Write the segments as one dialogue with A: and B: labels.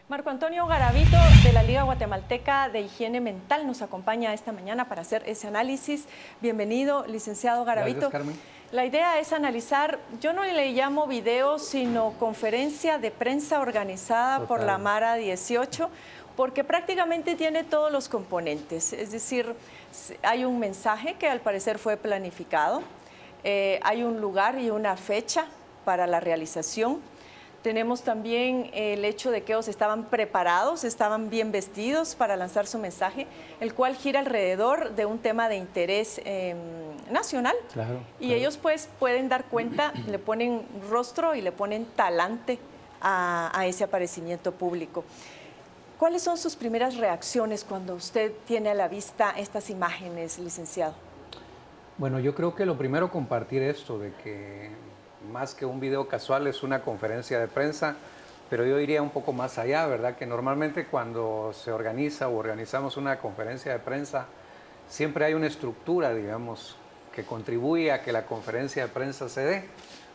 A: Marco Antonio Garavito, de la Liga Guatemalteca de Higiene Mental, nos acompaña esta mañana para hacer ese análisis. Bienvenido, licenciado Garavito.
B: Gracias, Carmen.
A: La idea es analizar, yo no le llamo video, sino conferencia de prensa organizada por la Mara 18, porque prácticamente tiene todos los componentes. Es decir, hay un mensaje que al parecer fue planificado, hay un lugar y una fecha para la realización. Tenemos también el hecho de que ellos estaban preparados, estaban bien vestidos para lanzar su mensaje, el cual gira alrededor de un tema de interés nacional.
B: Claro.
A: Ellos pues pueden dar cuenta, le ponen rostro y le ponen talante a ese aparecimiento público. ¿Cuáles son sus primeras reacciones cuando usted tiene a la vista estas imágenes, licenciado?
B: Bueno, yo creo que lo primero compartir esto de que más que un video casual es una conferencia de prensa, pero yo iría un poco más allá, ¿verdad? Que normalmente cuando se organiza o organizamos una conferencia de prensa, siempre hay una estructura, digamos, que contribuye a que la conferencia de prensa se dé.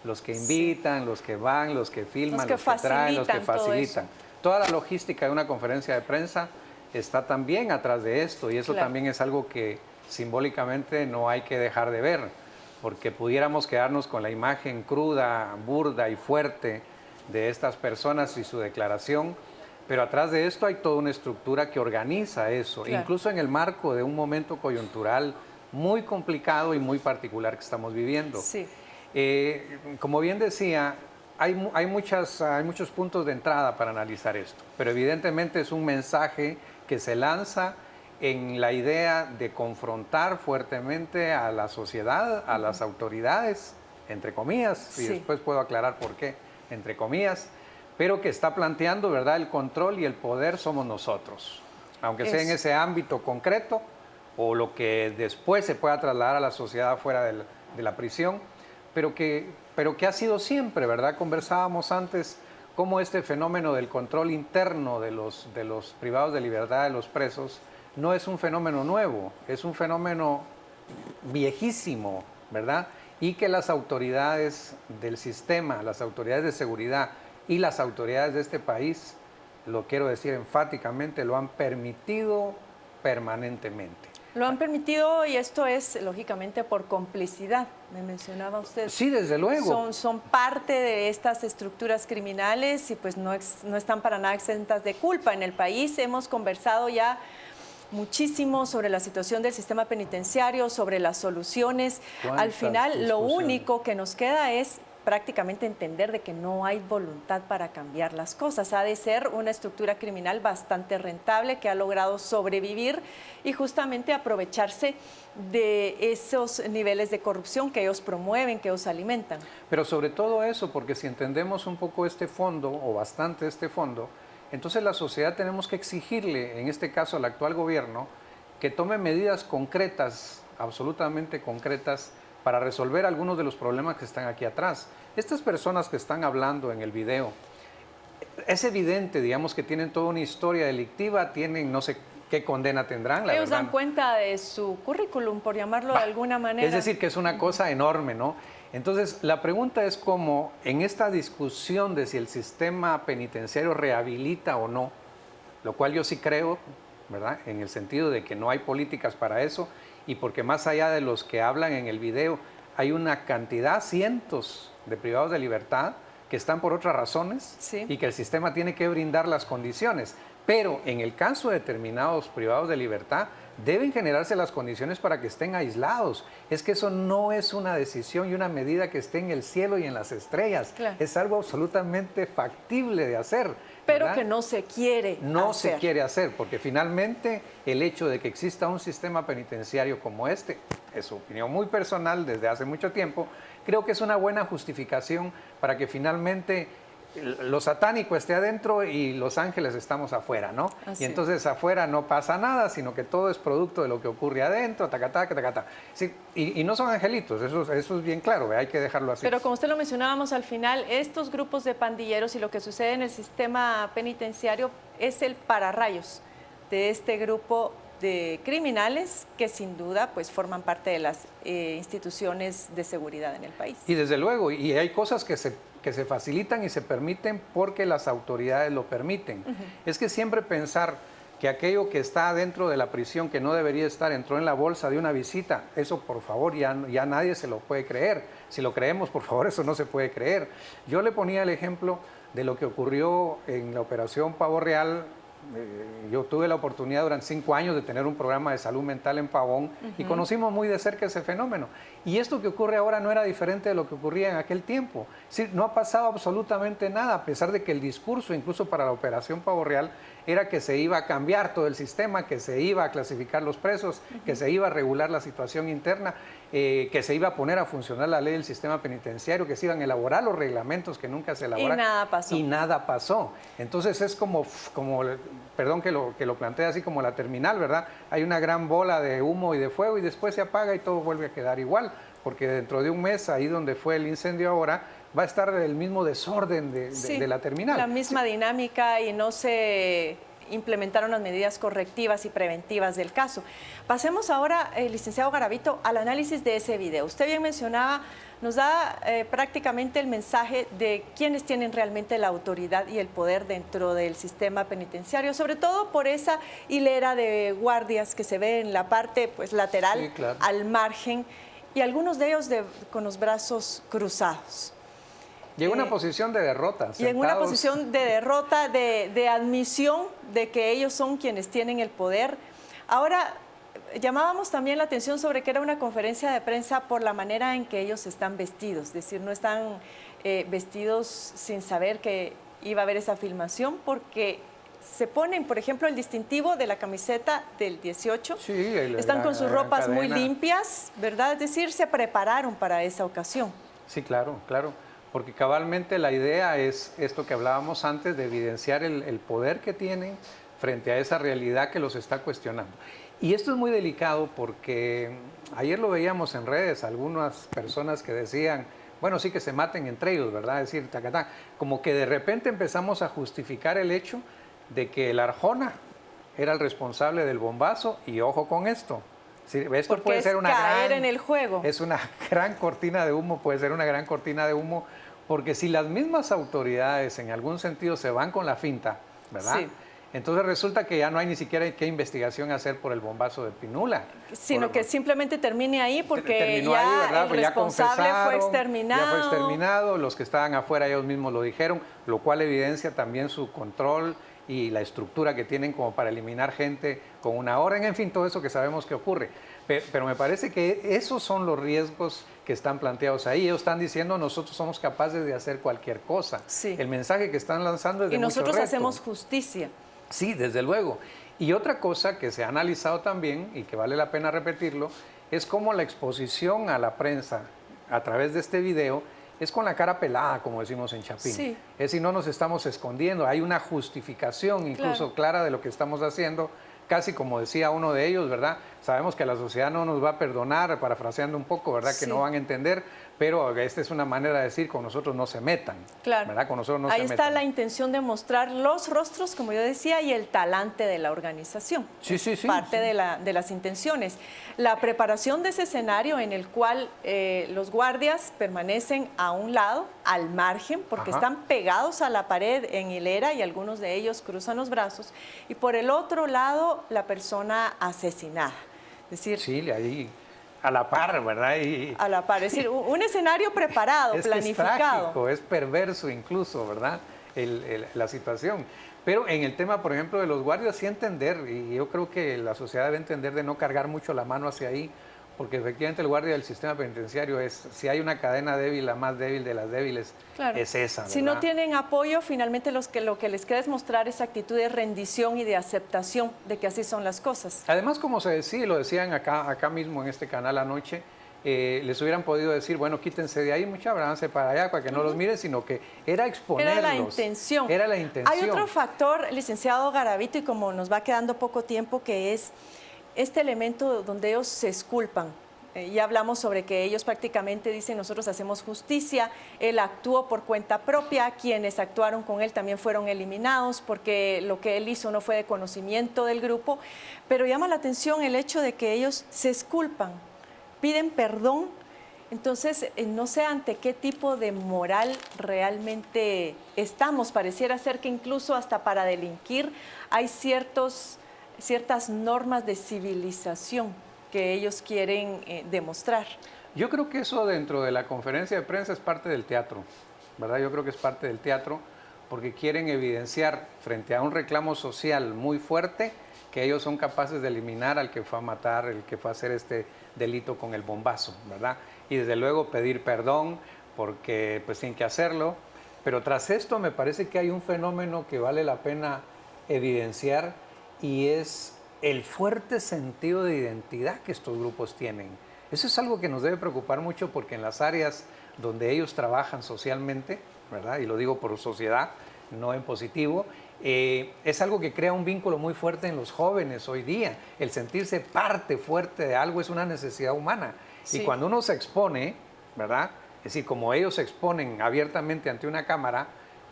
B: Los que invitan, los que van, los que filman, los que traen, los que facilitan. Toda la logística de una conferencia de prensa está también atrás de esto, y eso también es algo que simbólicamente no hay que dejar de ver, porque pudiéramos quedarnos con la imagen cruda, burda y fuerte de estas personas y su declaración, pero atrás de esto hay toda una estructura que organiza eso, incluso en el marco de un momento coyuntural muy complicado y muy particular que estamos viviendo.
A: Sí.
B: Como bien decía, hay muchos puntos de entrada para analizar esto, pero evidentemente es un mensaje que se lanza en la idea de confrontar fuertemente a la sociedad, a las autoridades, entre comillas, y después puedo aclarar por qué, entre comillas, pero que está planteando, ¿verdad?, el control y el poder somos nosotros, aunque sea en ese ámbito concreto o lo que después se pueda trasladar a la sociedad fuera de la prisión, pero que ha sido siempre, ¿verdad? Conversábamos antes cómo este fenómeno del control interno de los privados de libertad de los presos no es un fenómeno nuevo, es un fenómeno viejísimo, ¿verdad? Y que las autoridades del sistema, las autoridades de seguridad y las autoridades de este país, lo quiero decir enfáticamente, lo han permitido permanentemente.
A: Lo han permitido, y esto es lógicamente por complicidad, me mencionaba usted.
B: Sí, desde luego.
A: Son parte de estas estructuras criminales y pues no están para nada exentas de culpa. En el país hemos conversado ya muchísimo sobre la situación del sistema penitenciario, sobre las soluciones. Al final, lo único que nos queda es prácticamente entender de que no hay voluntad para cambiar las cosas. Ha de ser una estructura criminal bastante rentable que ha logrado sobrevivir y justamente aprovecharse de esos niveles de corrupción que ellos promueven, que ellos alimentan.
B: Pero sobre todo eso, porque si entendemos un poco este fondo, o bastante este fondo, entonces la sociedad tenemos que exigirle, en este caso al actual gobierno, que tome medidas concretas, absolutamente concretas, para resolver algunos de los problemas que están aquí atrás. Estas personas que están hablando en el video, es evidente, digamos, que tienen toda una historia delictiva, tienen no sé qué condena tendrán.
A: Ellos dan cuenta de su currículum, por llamarlo de alguna manera.
B: Es decir, que es una cosa enorme, ¿no? Entonces, la pregunta es cómo en esta discusión de si el sistema penitenciario rehabilita o no, lo cual yo sí creo, ¿verdad?, en el sentido de que no hay políticas para eso, y porque más allá de los que hablan en el video, hay una cantidad, cientos de privados de libertad que están por otras razones y que el sistema tiene que brindar las condiciones. Pero en el caso de determinados privados de libertad, deben generarse las condiciones para que estén aislados. Es que eso no es una decisión y una medida que esté en el cielo y en las estrellas. Es algo absolutamente factible de hacer.
A: Pero que no se quiere hacer.
B: No se quiere hacer, porque finalmente el hecho de que exista un sistema penitenciario como este, es su opinión muy personal desde hace mucho tiempo, creo que es una buena justificación para que finalmente lo satánico esté adentro y los ángeles estamos afuera, ¿no? Y entonces afuera no pasa nada, sino que todo es producto de lo que ocurre adentro, tacatá, tacatá. Sí, y no son angelitos, eso es bien claro, hay que dejarlo así.
A: Pero como usted lo mencionábamos al final, estos grupos de pandilleros y lo que sucede en el sistema penitenciario es el pararrayos de este grupo de criminales que sin duda pues forman parte de las instituciones de seguridad en el país.
B: Y desde luego, y hay cosas que se facilitan y se permiten porque las autoridades lo permiten. Es que siempre pensar que aquello que está dentro de la prisión, que no debería estar, entró en la bolsa de una visita, eso por favor ya nadie se lo puede creer. Si lo creemos, por favor, eso no se puede creer. Yo le ponía el ejemplo de lo que ocurrió en la operación Pavo Real. Yo tuve la oportunidad durante 5 años de tener un programa de salud mental en Pavón y conocimos muy de cerca ese fenómeno. Y esto que ocurre ahora no era diferente de lo que ocurría en aquel tiempo. Es decir, no ha pasado absolutamente nada, a pesar de que el discurso, incluso para la operación Pavo Real, era que se iba a cambiar todo el sistema, que se iba a clasificar los presos, que se iba a regular la situación interna, que se iba a poner a funcionar la ley del sistema penitenciario, que se iban a elaborar los reglamentos que nunca se elaboraron.
A: Y nada pasó.
B: Y nada pasó. Entonces es como perdón que lo plantee así como la terminal, ¿verdad? Hay una gran bola de humo y de fuego y después se apaga y todo vuelve a quedar igual, porque dentro de un mes, ahí donde fue el incendio ahora, va a estar el mismo desorden de la terminal.
A: La misma dinámica y no se implementaron las medidas correctivas y preventivas del caso. Pasemos ahora, licenciado Garavito, al análisis de ese video. Usted bien mencionaba, nos da prácticamente el mensaje de quiénes tienen realmente la autoridad y el poder dentro del sistema penitenciario, sobre todo por esa hilera de guardias que se ve en la parte pues, lateral,
B: sí, claro,
A: al margen, y algunos de ellos con los brazos cruzados.
B: Y en una posición de derrota.
A: Y en una posición de derrota, de admisión de que ellos son quienes tienen el poder. Ahora, llamábamos también la atención sobre que era una conferencia de prensa por la manera en que ellos están vestidos. Es decir, no están vestidos sin saber que iba a haber esa filmación, porque se ponen, por ejemplo, el distintivo de la camiseta del 18.
B: Sí,
A: están con sus ropas
B: cadena
A: muy limpias, ¿verdad? Es decir, se prepararon para esa ocasión.
B: Sí, claro, claro. Porque cabalmente la idea es esto que hablábamos antes, de evidenciar el poder que tienen frente a esa realidad que los está cuestionando. Y esto es muy delicado porque ayer lo veíamos en redes, algunas personas que decían, bueno, sí, que se maten entre ellos, ¿verdad? Es decir, tacatá, como que de repente empezamos a justificar el hecho de que el Arjona era el responsable del bombazo, y ojo con esto. Sí, esto
A: porque
B: puede ser una
A: caer en el juego.
B: Es una gran cortina de humo, puede ser una gran cortina de humo, porque si las mismas autoridades en algún sentido se van con la finta, ¿verdad? Sí. Entonces resulta que ya no hay ni siquiera qué investigación hacer por el bombazo de Pinula.
A: Sino que simplemente termine ahí porque ya ahí, el responsable fue exterminado.
B: Ya fue exterminado, los que estaban afuera ellos mismos lo dijeron, lo cual evidencia también su control y la estructura que tienen como para eliminar gente con una orden, en fin, todo eso que sabemos que ocurre. Pero me parece que esos son los riesgos que están planteados ahí. Ellos están diciendo, nosotros somos capaces de hacer cualquier cosa.
A: Sí.
B: El mensaje que están lanzando es de mucho reto.
A: Y nosotros hacemos justicia.
B: Sí, desde luego. Y otra cosa que se ha analizado también, y que vale la pena repetirlo, es cómo la exposición a la prensa a través de este video es con la cara pelada, como decimos en Chapín.
A: Sí.
B: Es decir, no nos estamos escondiendo, hay una justificación incluso clara de lo que estamos haciendo, casi como decía uno de ellos, ¿verdad? Sabemos que la sociedad no nos va a perdonar, parafraseando un poco, ¿verdad? Que no van a entender, pero esta es una manera de decir, con nosotros no se metan.
A: Claro.
B: ¿Verdad? Con nosotros no
A: Ahí
B: se metan.
A: está la intención de mostrar los rostros, como yo decía, y el talante de la organización.
B: Sí.
A: Parte de las intenciones. La preparación de ese escenario en el cual los guardias permanecen a un lado, al margen, porque están pegados a la pared en hilera y algunos de ellos cruzan los brazos, y por el otro lado la persona asesinada. Es decir,
B: sí, ahí a la par, ¿verdad?
A: A la par, es decir, un escenario preparado, planificado.
B: Es trágico, es perverso incluso, ¿verdad? La situación. Pero en el tema, por ejemplo, de los guardias, sí entender, y yo creo que la sociedad debe entender de no cargar mucho la mano hacia ahí, porque efectivamente el guardia del sistema penitenciario es, si hay una cadena débil, la más débil de las débiles, es esa, ¿verdad?
A: Si no tienen apoyo, finalmente lo que les queda es mostrar esa actitud de rendición y de aceptación de que así son las cosas.
B: Además, como se decía, lo decían acá mismo en este canal anoche, les hubieran podido decir, bueno, quítense de ahí, mucha avance para allá, para que no los miren, sino que era exponerlos.
A: Era la intención.
B: Era la intención.
A: Hay otro factor, licenciado Garavito, y como nos va quedando poco tiempo, que es este elemento donde ellos se exculpan. Ya hablamos sobre que ellos prácticamente dicen nosotros hacemos justicia, él actuó por cuenta propia, quienes actuaron con él también fueron eliminados porque lo que él hizo no fue de conocimiento del grupo, pero llama la atención el hecho de que ellos se exculpan, piden perdón. Entonces, no sé ante qué tipo de moral realmente estamos. Pareciera ser que incluso hasta para delinquir hay ciertas normas de civilización que ellos quieren demostrar.
B: Yo creo que eso dentro de la conferencia de prensa es parte del teatro, ¿verdad? Yo creo que es parte del teatro porque quieren evidenciar frente a un reclamo social muy fuerte que ellos son capaces de eliminar al que fue a matar, el que fue a hacer este delito con el bombazo, ¿verdad? Y desde luego pedir perdón porque pues tienen que hacerlo. Pero tras esto me parece que hay un fenómeno que vale la pena evidenciar y es el fuerte sentido de identidad que estos grupos tienen. Eso es algo que nos debe preocupar mucho porque en las áreas donde ellos trabajan socialmente, ¿verdad? Y lo digo por sociedad, no en positivo, es algo que crea un vínculo muy fuerte en los jóvenes hoy día. El sentirse parte fuerte de algo es una necesidad humana. Sí. Y cuando uno se expone, ¿verdad? Es decir, como ellos se exponen abiertamente ante una cámara,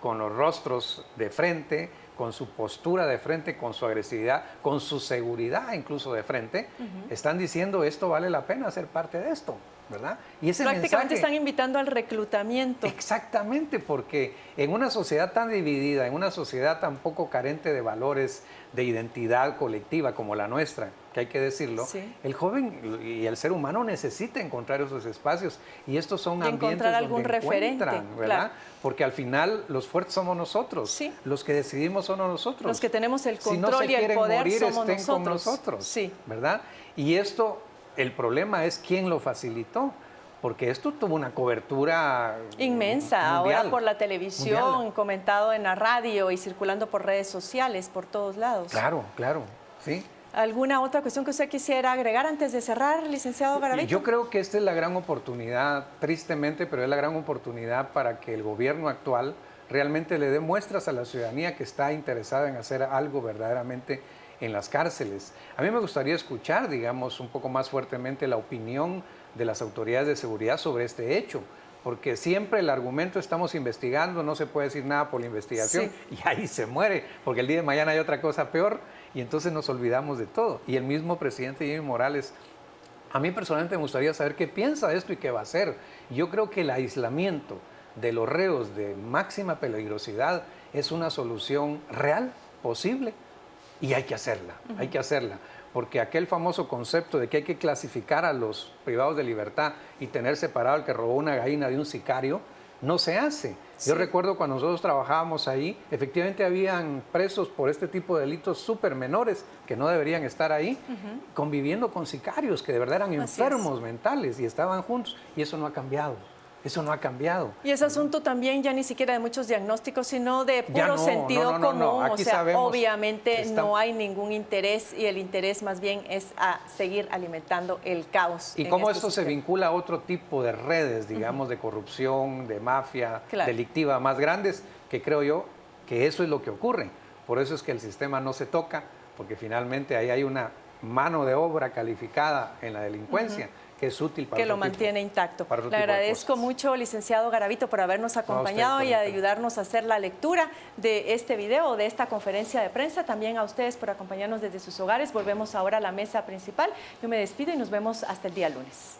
B: con los rostros de frente, con su postura de frente, con su agresividad, con su seguridad incluso de frente, están diciendo esto vale la pena ser parte de esto, ¿verdad? Y ese
A: prácticamente
B: mensaje,
A: están invitando al reclutamiento.
B: Exactamente, porque en una sociedad tan dividida, en una sociedad tan poco carente de valores, de identidad colectiva como la nuestra, que hay que decirlo, sí, el joven y el ser humano necesita encontrar esos espacios y estos son ambientes
A: encontrar algún
B: donde
A: referente,
B: encuentran, ¿verdad? Claro. Porque al final los fuertes somos nosotros, sí, los que decidimos somos nosotros.
A: Los que tenemos el control y el poder
B: morir,
A: somos
B: estén
A: nosotros.
B: Con nosotros,
A: sí,
B: ¿verdad? Y esto, el problema es quién lo facilitó. Porque esto tuvo una cobertura
A: inmensa,
B: mundial,
A: ahora por la televisión,
B: mundial,
A: comentado en la radio y circulando por redes sociales, por todos lados.
B: Claro, claro, sí.
A: ¿Alguna otra cuestión que usted quisiera agregar antes de cerrar, licenciado Garavito?
B: Yo creo que esta es la gran oportunidad, tristemente, pero es la gran oportunidad para que el gobierno actual realmente le dé muestras a la ciudadanía que está interesada en hacer algo verdaderamente en las cárceles. A mí me gustaría escuchar, digamos, un poco más fuertemente la opinión de las autoridades de seguridad sobre este hecho, porque siempre el argumento estamos investigando, no se puede decir nada por la investigación, sí, y ahí se muere, porque el día de mañana hay otra cosa peor y entonces nos olvidamos de todo. Y el mismo presidente Jimmy Morales, a mí personalmente me gustaría saber qué piensa de esto y qué va a hacer. Yo creo que el aislamiento de los reos de máxima peligrosidad es una solución real, posible, y hay que hacerla, hay que hacerla. Porque aquel famoso concepto de que hay que clasificar a los privados de libertad y tener separado al que robó una gallina de un sicario, no se hace. Sí. Yo recuerdo cuando nosotros trabajábamos ahí, efectivamente habían presos por este tipo de delitos súper menores que no deberían estar ahí, conviviendo con sicarios que de verdad eran enfermos mentales y estaban juntos, y eso no ha cambiado. Eso no ha cambiado.
A: Y ese asunto también ya ni siquiera de muchos diagnósticos, sino de puro sentido común. O sea, obviamente no hay ningún interés y el interés más bien es a seguir alimentando el caos.
B: Y cómo esto se vincula a otro tipo de redes, digamos, de corrupción, de mafia, delictiva más grandes, que creo yo que eso es lo que ocurre. Por eso es que el sistema no se toca, porque finalmente ahí hay una mano de obra calificada en la delincuencia, que es útil para
A: que lo mantiene intacto. Le agradezco mucho, licenciado Garavito, por habernos acompañado y ayudarnos a hacer la lectura de este video, de esta conferencia de prensa. También a ustedes por acompañarnos desde sus hogares. Volvemos ahora a la mesa principal. Yo me despido y nos vemos hasta el día lunes.